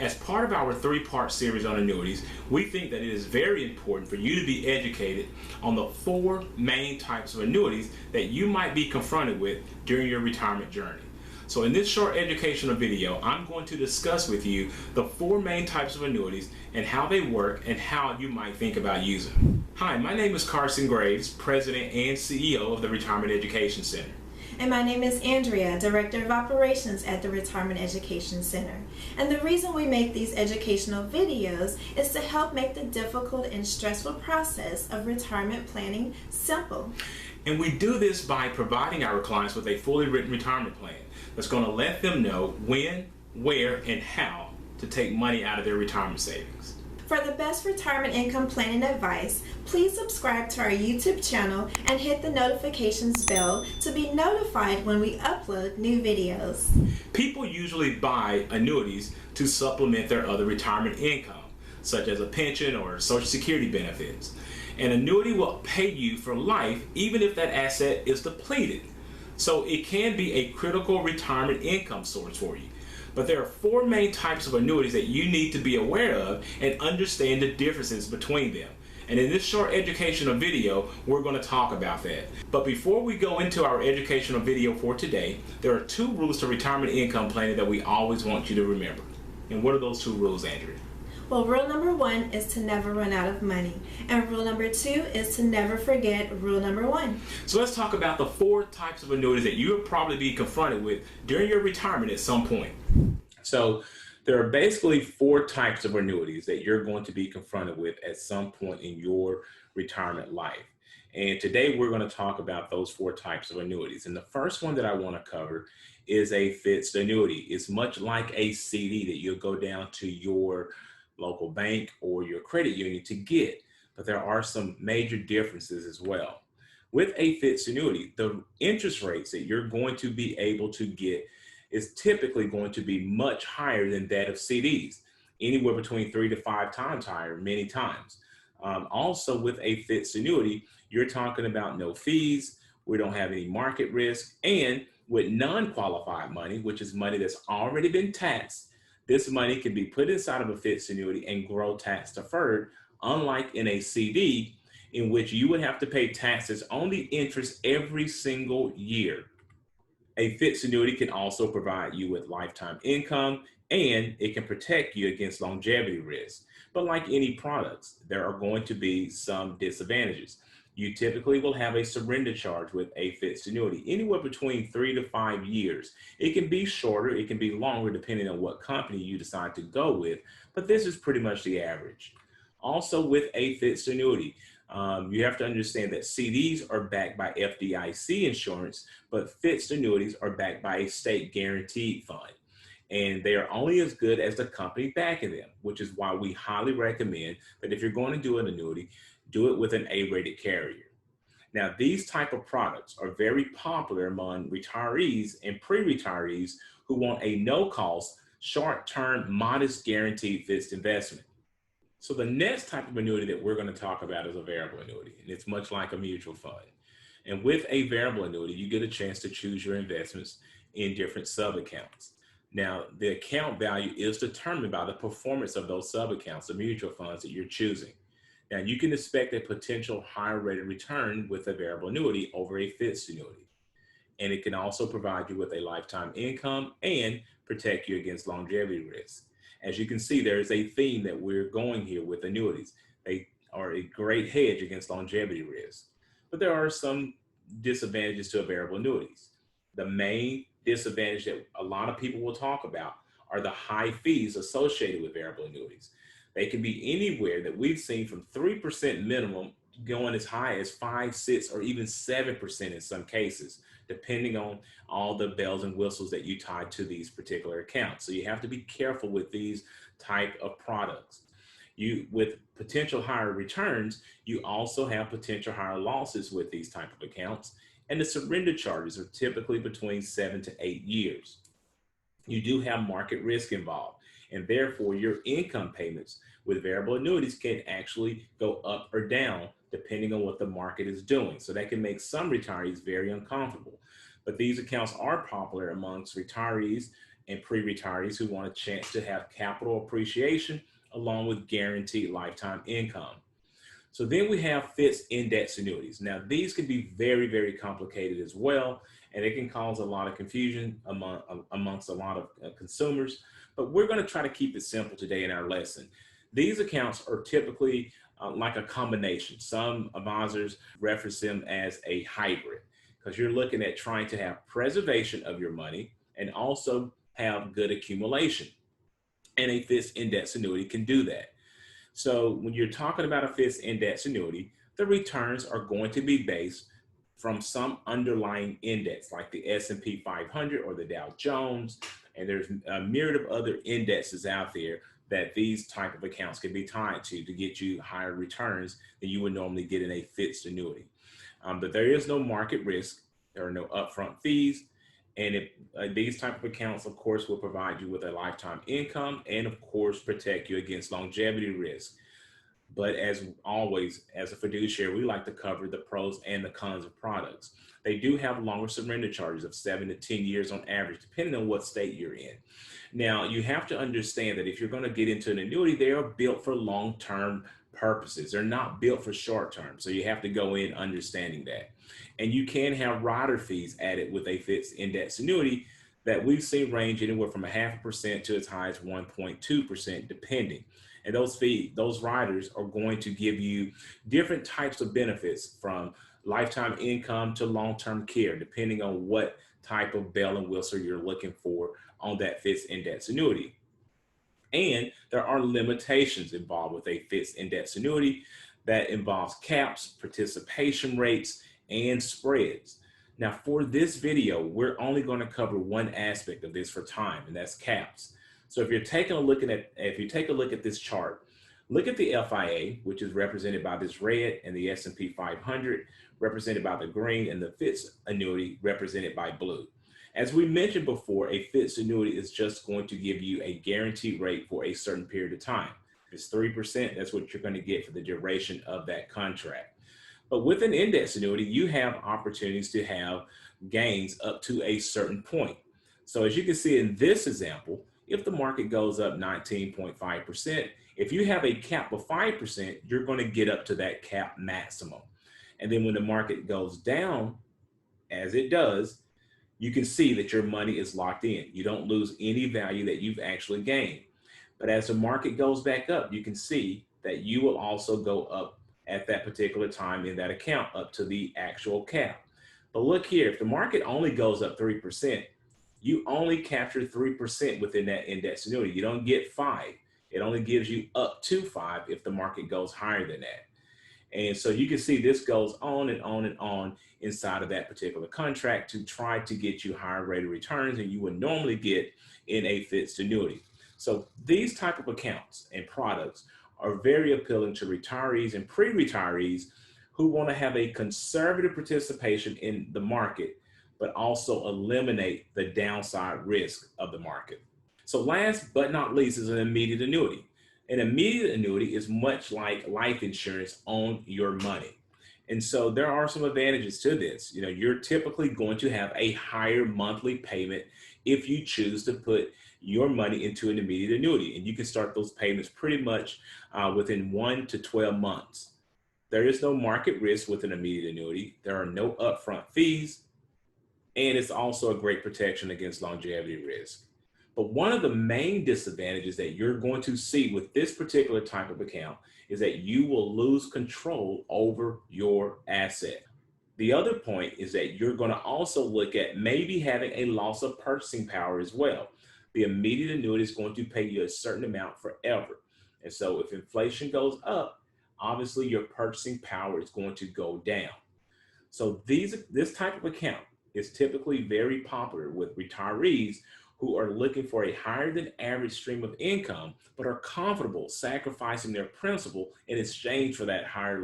As part of our three-part series on annuities, we think that it is very important for you to be educated on the four main types of annuities that you might be confronted with during your retirement journey. So in this short educational video, I'm going to discuss with you the four main types of annuities and how they work and how you might think about using them. Hi, my name is Carson Graves, President and CEO of the Retirement Education Center. And my name is Andrea, Director of Operations at the Retirement Education Center. And the reason we make these educational videos is to help make the difficult and stressful process of retirement planning simple. And we do this by providing our clients with a fully written retirement plan that's going to let them know when, where, and how to take money out of their retirement savings. For the best retirement income planning advice, please subscribe to our YouTube channel and hit the notifications bell to be notified when we upload new videos. People usually buy annuities to supplement their other retirement income, such as a pension or Social Security benefits. An annuity will pay you for life even if that asset is depleted. So it can be a critical retirement income source for you. But there are four main types of annuities that you need to be aware of and understand the differences between them. And in this short educational video, we're going to talk about that. But before we go into our educational video for today, there are two rules to retirement income planning that we always want you to remember. And what are those two rules, Andrea? Well, rule number one is to never run out of money. And rule number two is to never forget rule number one. So let's talk about the four types of annuities that you'll probably be confronted with during your retirement at some point. So there are basically four types of annuities that you're going to be confronted with at some point in your retirement life. And today we're going to talk about those four types of annuities. And the first one that I want to cover is a fixed annuity. It's much like a CD that you'll go down to your local bank or your credit union to get, but there are some major differences as well. With a fixed annuity, the interest rates that you're going to be able to get is typically going to be much higher than that of CDs, anywhere between 3 to 5 times higher, many times. Also with a fixed annuity, you're talking about no fees, we don't have any market risk, and with non-qualified money, which is money that's already been taxed, this money can be put inside of a fixed annuity and grow tax deferred, unlike in a CD, in which you would have to pay taxes on the interest every single year. A fixed annuity can also provide you with lifetime income, and it can protect you against longevity risk. But like any products, there are going to be some disadvantages. You typically will have a surrender charge with a fixed annuity, anywhere between 3 to 5 years. It can be shorter, it can be longer, depending on what company you decide to go with, but this is pretty much the average. Also with a fixed annuity, you have to understand that CDs are backed by FDIC insurance, but fixed annuities are backed by a state guaranteed fund. And they are only as good as the company backing them, which is why we highly recommend that if you're going to do an annuity, do it with an A-rated carrier. Now, these type of products are very popular among retirees and pre-retirees who want a no-cost, short-term, modest guaranteed fixed investment. So the next type of annuity that we're going to talk about is a variable annuity, and it's much like a mutual fund. And with a variable annuity, you get a chance to choose your investments in different sub-accounts. Now, the account value is determined by the performance of those sub-accounts, the mutual funds that you're choosing. Now, you can expect a potential higher rate of return with a variable annuity over a fixed annuity. And it can also provide you with a lifetime income and protect you against longevity risk. As you can see, there is a theme that we're going here with annuities. They are a great hedge against longevity risk. But there are some disadvantages to variable annuities. The main disadvantage that a lot of people will talk about are the high fees associated with variable annuities. They can be anywhere that we've seen from 3% minimum going as high as 5, 6, or even 7% in some cases, depending on all the bells and whistles that you tie to these particular accounts. So you have to be careful with these type of products. With potential higher returns, you also have potential higher losses with these type of accounts, and the surrender charges are typically between 7 to 8 years. You do have market risk involved, and therefore your income payments with variable annuities can actually go up or down depending on what the market is doing. So that can make some retirees very uncomfortable. But these accounts are popular amongst retirees and pre-retirees who want a chance to have capital appreciation along with guaranteed lifetime income. So then we have fixed index annuities. Now, these can be very, very complicated as well, and it can cause a lot of confusion amongst a lot of consumers. But we're going to try to keep it simple today in our lesson. These accounts are typically like a combination. Some advisors reference them as a hybrid because you're looking at trying to have preservation of your money and also have good accumulation. And a fixed index annuity can do that. So when you're talking about a fixed index annuity, the returns are going to be based from some underlying index like the S&P 500 or the Dow Jones. And there's a myriad of other indexes out there that these type of accounts can be tied to get you higher returns than you would normally get in a fixed annuity. But there is no market risk. There are no upfront fees. And these type of accounts, of course, will provide you with a lifetime income and, of course, protect you against longevity risk. But as always, as a fiduciary, we like to cover the pros and the cons of products. They do have longer surrender charges of 7 to 10 years on average, depending on what state you're in. Now, you have to understand that if you're going to get into an annuity, they are built for long-term purposes. They're not built for short-term. So you have to go in understanding that. And you can have rider fees added with a fixed index annuity that we've seen range anywhere from 0.5% to as high as 1.2%, depending. And those riders are going to give you different types of benefits from lifetime income to long-term care, depending on what type of bell and whistle you're looking for on that fixed index annuity. And there are limitations involved with a fixed index annuity that involves caps, participation rates, and spreads. Now, for this video, we're only going to cover one aspect of this for time, and that's caps. So if you take a look at this chart, look at the FIA, which is represented by this red, and the S&P 500 represented by the green, and the fixed annuity represented by blue. As we mentioned before, a fixed annuity is just going to give you a guaranteed rate for a certain period of time. If it's 3%, that's what you're going to get for the duration of that contract. But with an index annuity, you have opportunities to have gains up to a certain point. So as you can see in this example, if the market goes up 19.5%, if you have a cap of 5%, you're going to get up to that cap maximum. And then when the market goes down, as it does, you can see that your money is locked in. You don't lose any value that you've actually gained. But as the market goes back up, you can see that you will also go up at that particular time in that account up to the actual cap. But look here, if the market only goes up 3%, you only capture 3% within that index annuity. You don't get 5. It only gives you up to 5 if the market goes higher than that. And so you can see this goes on and on and on inside of that particular contract to try to get you higher rate of returns than you would normally get in a fixed annuity. So these type of accounts and products are very appealing to retirees and pre-retirees who want to have a conservative participation in the market, but also eliminate the downside risk of the market. So last but not least is an immediate annuity. An immediate annuity is much like life insurance on your money. And so there are some advantages to this. You're typically going to have a higher monthly payment if you choose to put your money into an immediate annuity. And you can start those payments pretty much within 1 to 12 months. There is no market risk with an immediate annuity. There are no upfront fees. And it's also a great protection against longevity risk. But one of the main disadvantages that you're going to see with this particular type of account is that you will lose control over your asset. The other point is that you're going to also look at maybe having a loss of purchasing power as well. The immediate annuity is going to pay you a certain amount forever. And so if inflation goes up, obviously your purchasing power is going to go down. So this type of account is typically very popular with retirees who are looking for a higher than average stream of income, but are comfortable sacrificing their principal in exchange for that higher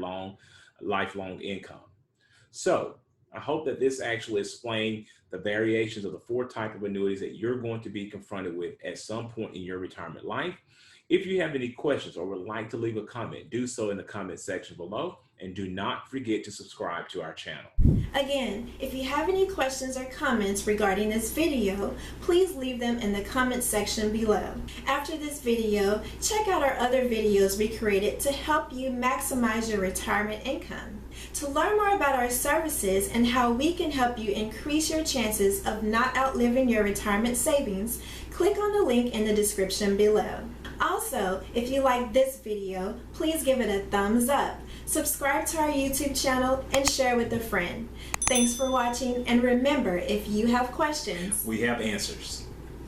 lifelong income. So I hope that this actually explained the variations of the 4 types of annuities that you're going to be confronted with at some point in your retirement life. If you have any questions or would like to leave a comment, do so in the comment section below, and do not forget to subscribe to our channel. Again, if you have any questions or comments regarding this video, please leave them in the comment section below. After this video, check out our other videos we created to help you maximize your retirement income. To learn more about our services and how we can help you increase your chances of not outliving your retirement savings, click on the link in the description below. Also, if you like this video, please give it a thumbs up, subscribe to our YouTube channel, and share with a friend. Thanks for watching, and remember, if you have questions, we have answers.